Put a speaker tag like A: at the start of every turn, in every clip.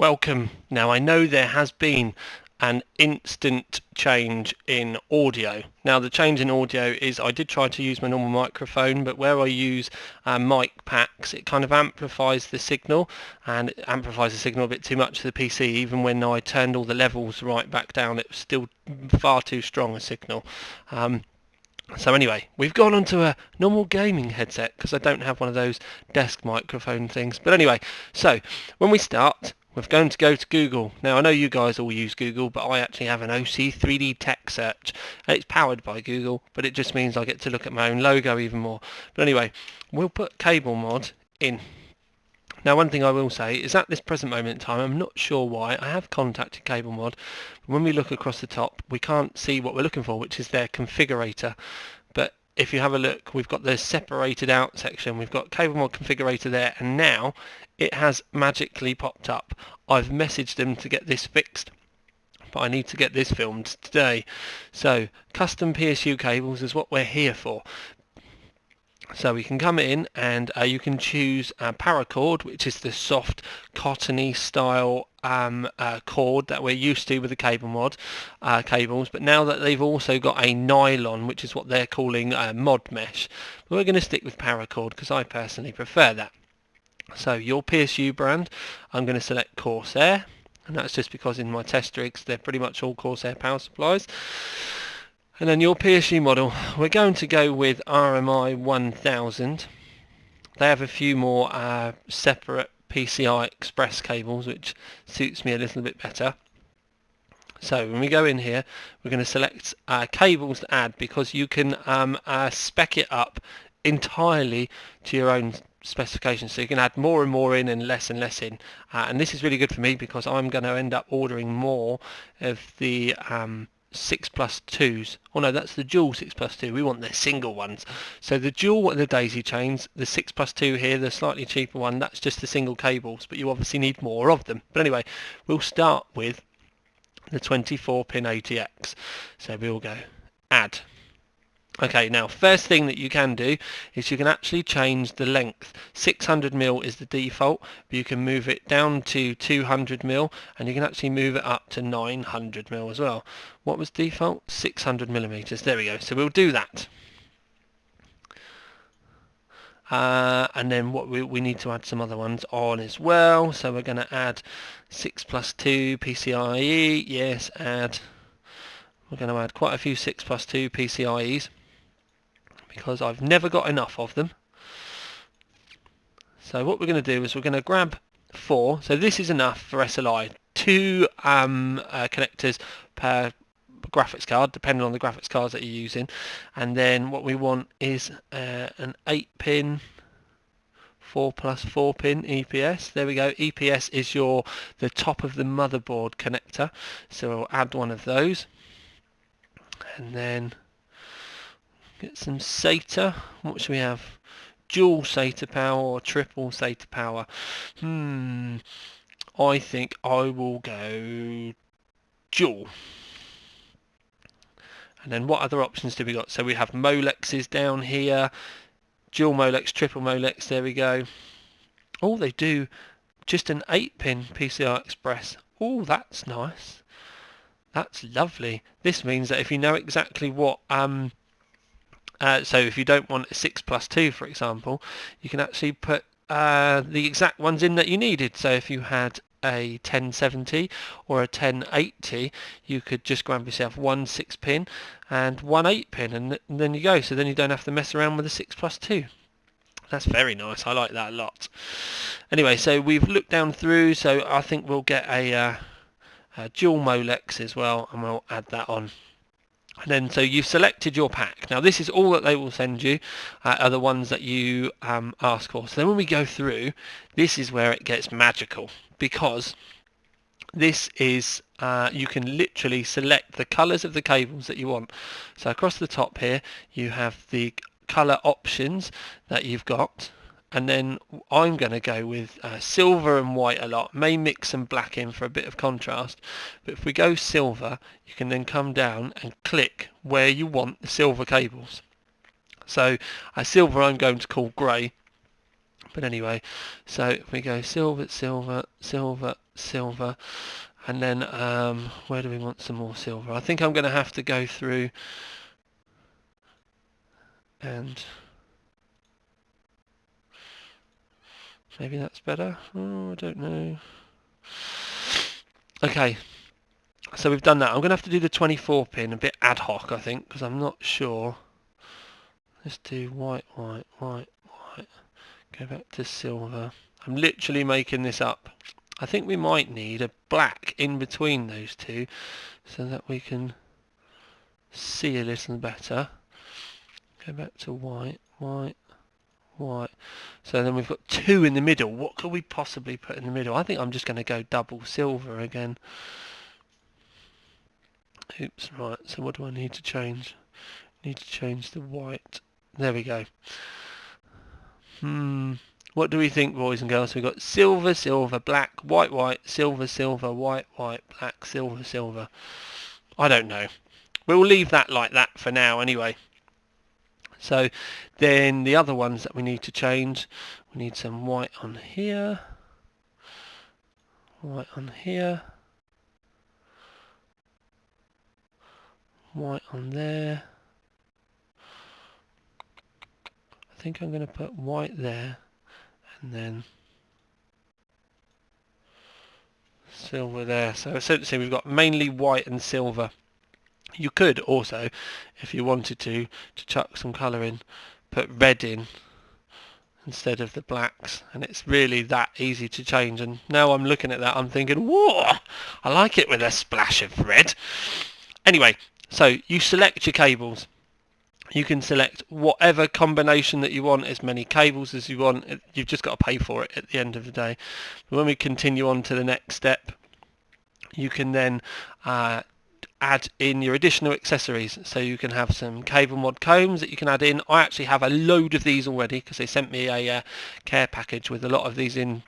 A: Welcome. Now I know there has been an instant change in audio. Now the change in audio is I did try to use my normal microphone, but where I use mic packs, it kind of amplifies the signal, and it amplifies the signal a bit too much to the PC. Even when I turned all the levels right back down, it was still far too strong a signal. So anyway, we've gone onto a normal gaming headset because I don't have one of those desk microphone things. But anyway, so when we start, we're going to go to Google. Now I know you guys all use Google, but I actually have an OC 3D Tech Search. It's powered by Google, but it just means I get to look at my own logo even more. But anyway, we'll put CableMod in. Now one thing I will say is at this present moment in time, I'm not sure why, I have contacted CableMod. When we look across the top, we can't see what we're looking for, which is their configurator. But if you have a look, we've got the separated out section, we've got CableMod Configurator there, and now it has magically popped up. I've messaged them to get this fixed, but I need to get this filmed today. So custom PSU cables is what we're here for. So we can come in and you can choose paracord, which is the soft cottony style cord that we're used to with the CableMod cables, but now that they've also got a nylon, which is what they're calling mod mesh, we're going to stick with paracord because I personally prefer that. So your PSU brand, I'm going to select Corsair, and that's just because in my test rigs they're pretty much all Corsair power supplies. And then your PSU model, we're going to go with RMI 1000. They have a few more separate PCI Express cables, which suits me a little bit better. So when we go in here, we're going to select cables to add, because you can spec it up entirely to your own specifications. So you can add more and more in and less in. And this is really good for me because I'm going to end up ordering more of the 6+2s. Oh no, that's the dual 6+2. We want the single ones. So the dual are the daisy chains. The 6+2 here, the slightly cheaper one, that's just the single cables, but you obviously need more of them. But anyway, we'll start with the 24-pin ATX. So we'll go add. Okay, now first thing that you can do is you can actually change the length. 600mm is the default, but you can move it down to 200mm, and you can actually move it up to 900mm as well. What was default? 600mm. There we go. So we'll do that. And then what we need to add some other ones on as well. So we're going to add 6+2 PCIe. Yes, add. We're going to add quite a few 6+2 PCIes, because I've never got enough of them. So what we're going to do is we're going to grab 4. So this is enough for SLI. 2 connectors per graphics card, depending on the graphics cards that you're using. And then what we want is an 8-pin 4+4 pin EPS. There we go. EPS is the top of the motherboard connector. So we'll add one of those. And then get some SATA. What should we have? Dual SATA power or triple SATA power? I think I will go dual. And then what other options do we got? So we have Molexes down here. Dual Molex, triple Molex. There we go. Oh, they do just an 8-pin PCI Express. Oh, that's nice. That's lovely. This means that if you know exactly what so if you don't want a 6+2, for example, you can actually put the exact ones in that you needed. So if you had a 1070 or a 1080, you could just grab yourself one 6-pin and one 8-pin, and then you go. So then you don't have to mess around with a 6+2. That's very nice. I like that a lot. Anyway, so we've looked down through, so I think we'll get a dual Molex as well, and we'll add that on. And then so you've selected your pack. Now this is all that they will send you, are the ones that you ask for. So then when we go through, this is where it gets magical, because this is you can literally select the colours of the cables that you want. So across the top here you have the colour options that you've got, and then I'm going to go with silver and white a lot. May mix some black in for a bit of contrast, but if we go silver, you can then come down and click where you want the silver cables. So silver I'm going to call grey, but anyway, so if we go silver, silver, silver, silver. And then where do we want some more silver? I think I'm going to have to go through and maybe that's better. Oh, I don't know. Okay, so we've done that. I'm going to have to do the 24 pin a bit ad hoc, I think, because I'm not sure. Let's do white, white, white, white. Go back to silver. I'm literally making this up. I think we might need a black in between those two so that we can see a little better. Go back to white, white, white. So then we've got two in the middle. What could we possibly put in the middle? I think I'm just going to go double silver again. Oops, right. So what do I need to change? I need to change the white. There we go. What do we think, boys and girls? We've got silver, silver, black, white, white, silver, silver, white, white, black, silver, silver. I don't know. We'll leave that like that for now anyway. So then the other ones that we need to change, we need some white on here, white on here, white on there. I think I'm going to put white there and then silver there. So essentially we've got mainly white and silver. You could also, if you wanted to chuck some colour in, put red in instead of the blacks, and it's really that easy to change. And now I'm looking at that, I'm thinking, whoa, I like it with a splash of red. Anyway, so you select your cables. You can select whatever combination that you want, as many cables as you want. You've just got to pay for it at the end of the day. But when we continue on to the next step, you can then add in your additional accessories. So you can have some CableMod combs that you can add in. I actually have a load of these already because they sent me a care package with a lot of these in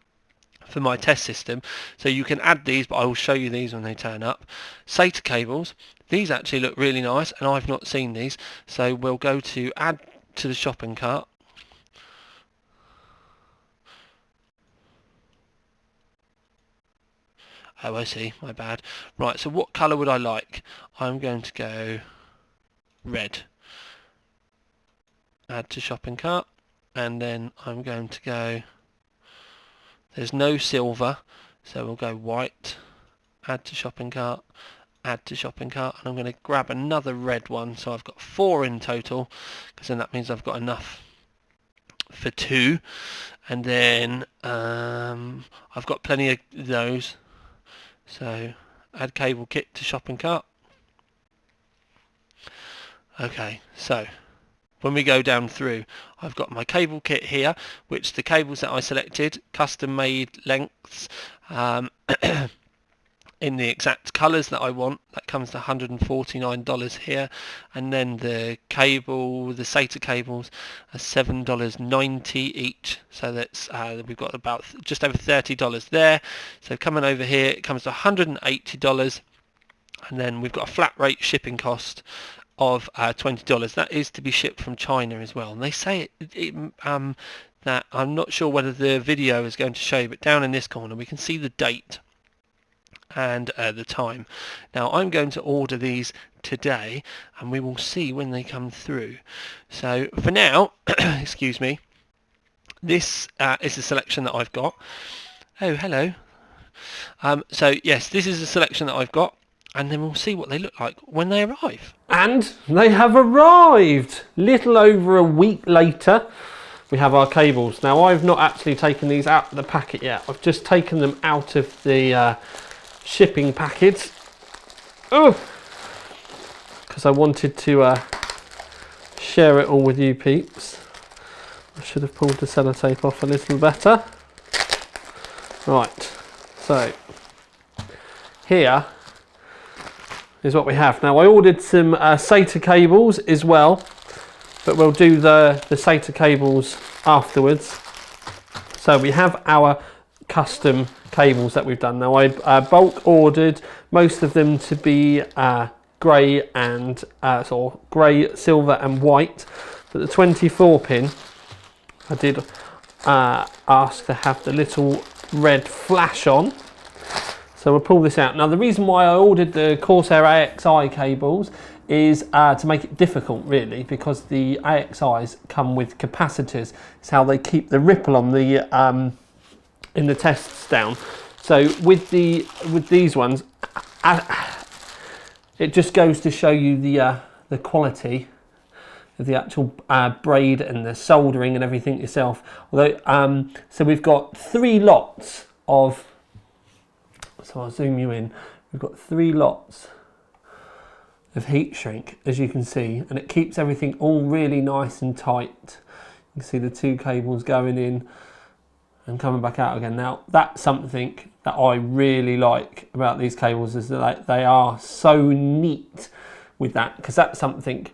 A: for my test system. So you can add these, but I will show you these when they turn up. SATA cables. These actually look really nice and I've not seen these. So we'll go to add to the shopping cart. Oh, I see, my bad. Right, so what colour would I like? I'm going to go red. Add to shopping cart. And then I'm going to go, there's no silver, so we'll go white. Add to shopping cart. Add to shopping cart. And I'm going to grab another red one, so I've got 4 in total, because then that means I've got enough for 2. And then I've got plenty of those. So add cable kit to shopping cart. Okay, so when we go down through, I've got my cable kit here, which the cables that I selected, custom made lengths, in the exact colours that I want. That comes to $149 here, and then the cable, the SATA cables, are $7.90 each. So that's we've got about just over $30 there. So coming over here, it comes to $180, and then we've got a flat rate shipping cost of $20. That is to be shipped from China as well. And they say that I'm not sure whether the video is going to show, but down in this corner we can see the date and the time. Now I'm going to order these today and we will see when they come through. So for now, excuse me, this is the selection that I've got. Oh, hello. So yes, this is the selection that I've got, and then we'll see what they look like when they arrive. And they have arrived! Little over a week later, we have our cables. Now I've not actually taken these out of the packet yet. I've just taken them out of the shipping package, because I wanted to share it all with you peeps. I should have pulled the sellotape off a little better. Right, so here is what we have. Now I ordered some SATA cables as well, but we'll do the SATA cables afterwards. So we have our custom cables that we've done. Now I bulk ordered most of them to be grey and sort of grey, silver and white, but the 24 pin I did ask to have the little red flash on,
B: So we'll pull this out. Now the reason why I ordered the Corsair AXI cables is to make it difficult really, because the AXIs come with capacitors. It's how they keep the ripple on the in the tests down. So with these ones, it just goes to show you the quality of the actual braid and the soldering and everything yourself. Although so we've got 3 lots of, so I'll zoom you in, we've got 3 lots of heat shrink, as you can see, and it keeps everything all really nice and tight. You can see the 2 cables going in and coming back out again. Now that's something that I really like about these cables, is that they are so neat with that, because that's something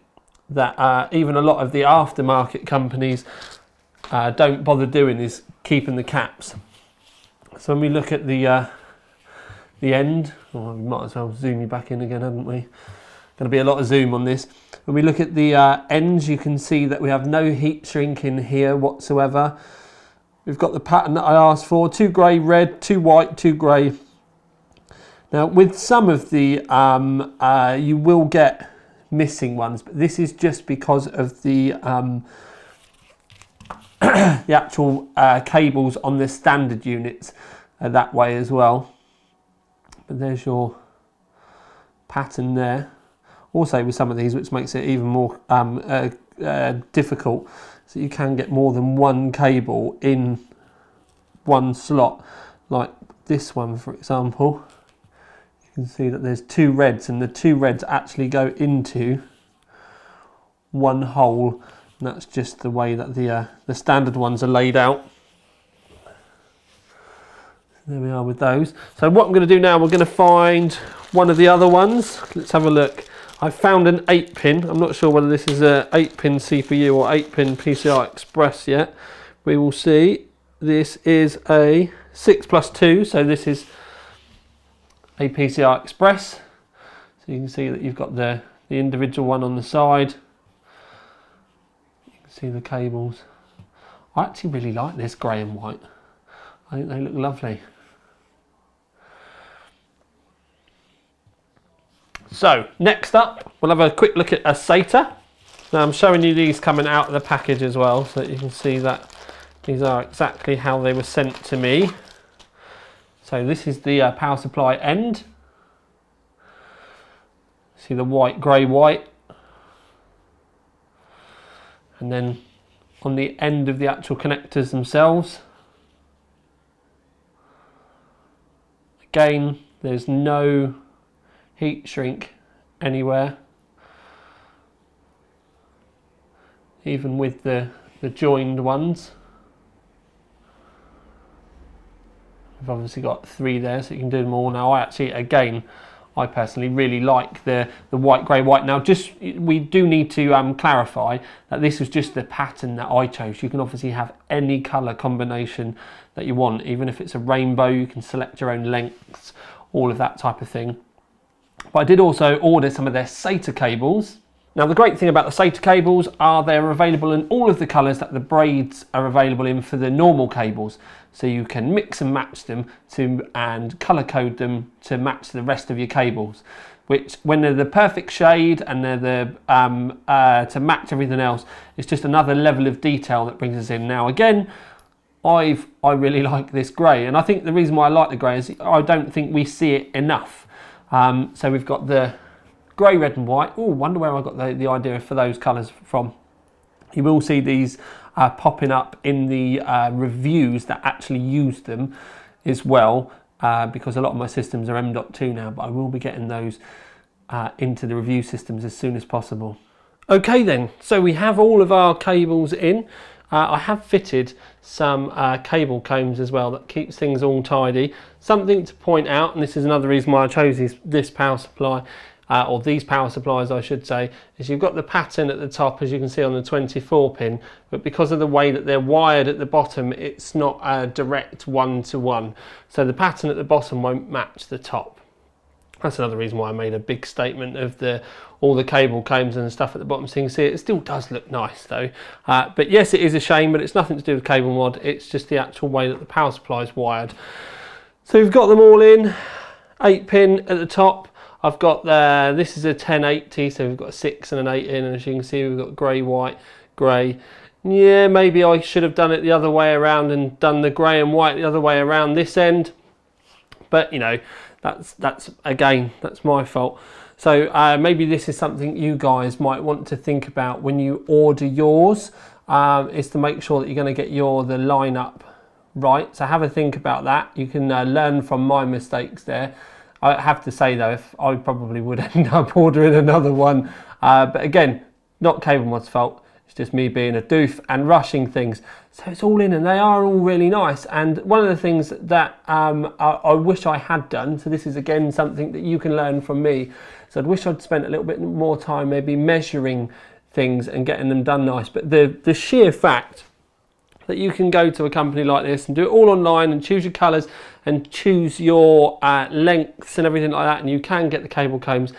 B: that even a lot of the aftermarket companies don't bother doing, is keeping the caps. So when we look at the end, well, we might as well zoom you back in again, haven't we? Going to be a lot of zoom on this. When we look at the ends, you can see that we have no heat shrink in here whatsoever. We've got the pattern that I asked for, 2 grey, red, 2 white, 2 grey. Now with some of the, you will get missing ones, but this is just because of the the actual cables on the standard units are that way as well. But there's your pattern there. Also with some of these, which makes it even more difficult, so you can get more than 1 cable in 1 slot, like this one for example. You can see that there's 2 reds, and the 2 reds actually go into 1 hole, and that's just the way that the standard ones are laid out. There we are with those. So what I'm going to do now, we're going to find one of the other ones. Let's have a look. I found an 8-pin. I'm not sure whether this is a 8-pin CPU or 8-pin PCI Express yet. We will see. This is a 6+2, so this is a PCI Express. So you can see that you've got the individual one on the side. You can see the cables. I actually really like this grey and white. I think they look lovely. So next up, we'll have a quick look at a SATA. Now I'm showing you these coming out of the package as well, so that you can see that these are exactly how they were sent to me. So this is the power supply end. See the white, grey, white. And then on the end of the actual connectors themselves, again, there's no heat shrink anywhere, even with the joined ones. We've obviously got 3 there, so you can do them all. Now I personally really like the white, grey, white. Now we do need to clarify that this was just the pattern that I chose. You can obviously have any colour combination that you want, even if it's a rainbow, you can select your own lengths, all of that type of thing. But I did also order some of their SATA cables. Now the great thing about the SATA cables are they're available in all of the colours that the braids are available in for the normal cables. So you can mix and match them and colour code them to match the rest of your cables. Which, when they're the perfect shade and they're to match everything else, it's just another level of detail that brings us in. Now again, I really like this grey, and I think the reason why I like the grey is I don't think we see it enough. So we've got the grey, red and white. Oh, wonder where I got the idea for those colours from. You will see these popping up in the reviews that actually use them as well, because a lot of my systems are M.2 now, but I will be getting those into the review systems as soon as possible. Okay then, so we have all of our cables in. I have fitted some cable combs as well that keeps things all tidy. Something to point out, and this is another reason why I chose this power supply, or these power supplies I should say, is you've got the pattern at the top, as you can see on the 24 pin, but because of the way that they're wired at the bottom, it's not a direct 1-to-1. So the pattern at the bottom won't match the top. That's another reason why I made a big statement of all the cable combs and stuff at the bottom, so you can see it still does look nice though. But yes, it is a shame, but it's nothing to do with CableMod, it's just the actual way that the power supply is wired. So we've got them all in. 8-pin at the top. I've got this is a 1080, so we've got a 6 and an 8 in, and as you can see we've got grey, white, grey. Yeah, maybe I should have done it the other way around and done the grey and white the other way around this end, but you know, that's again, that's my fault. So maybe this is something you guys might want to think about when you order yours, is to make sure that you're going to get the lineup right. So have a think about that. You can learn from my mistakes there. I have to say though, if I probably would end up ordering another one, but again, not CableMod's fault. It's just me being a doof and rushing things. So it's all in, and they are all really nice. And one of the things that I wish I had done, so this is again something that you can learn from me, so I'd wish I'd spent a little bit more time maybe measuring things and getting them done nice. But the sheer fact that you can go to a company like this and do it all online and choose your colours and choose your lengths and everything like that, and you can get the cable combs,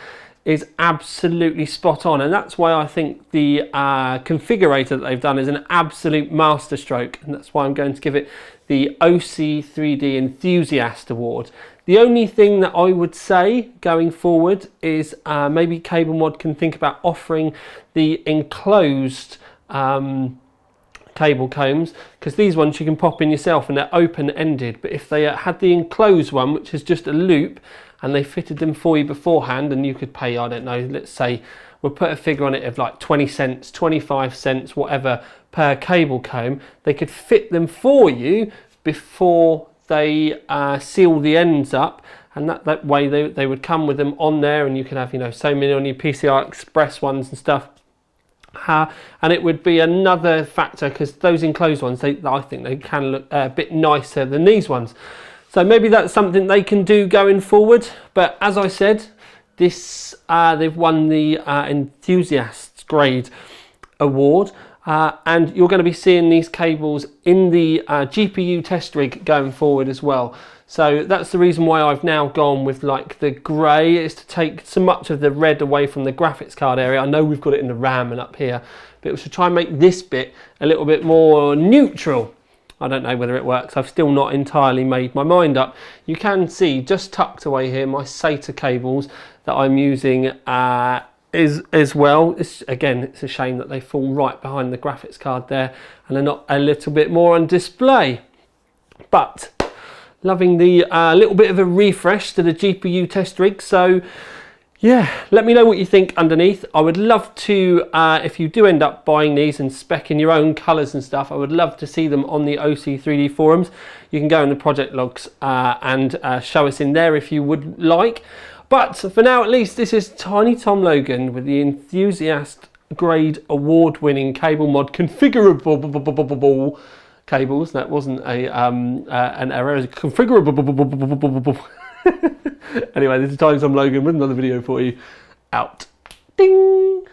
B: is absolutely spot on. And that's why I think the configurator that they've done is an absolute masterstroke, and that's why I'm going to give it the OC3D Enthusiast Award. The only thing that I would say going forward is maybe CableMod can think about offering the enclosed cable combs, because these ones you can pop in yourself and they're open-ended, but if they had the enclosed one, which is just a loop, and they fitted them for you beforehand, and you could pay, I don't know, let's say we'll put a figure on it of like 20 cents, 25 cents, whatever, per cable comb, they could fit them for you before they seal the ends up, and that way they would come with them on there, and you could have, you know, so many on your PCI Express ones and stuff. And it would be another factor, because those enclosed ones, I think they can look a bit nicer than these ones. So maybe that's something they can do going forward. But as I said, this they've won the Enthusiast Grade Award, and you're going to be seeing these cables in the GPU test rig going forward as well. So that's the reason why I've now gone with like the grey, is to take so much of the red away from the graphics card area. I know we've got it in the RAM and up here, but it was to try and make this bit a little bit more neutral. I don't know whether it works. I've still not entirely made my mind up. You can see just tucked away here my SATA cables that I'm using as well. Again, it's a shame that they fall right behind the graphics card there and they're not a little bit more on display. But loving the little bit of a refresh to the GPU test rig. So yeah, let me know what you think underneath. I would love to, if you do end up buying these and specing your own colours and stuff, I would love to see them on the OC3D forums. You can go in the project logs and show us in there if you would like. But for now, at least, this is Tiny Tom Logan with the Enthusiast Grade Award-winning CableMod Configurable cables. That wasn't an error. It was configurable. Anyway, this is Tiny Tom Logan with another video for you. Out. Ding!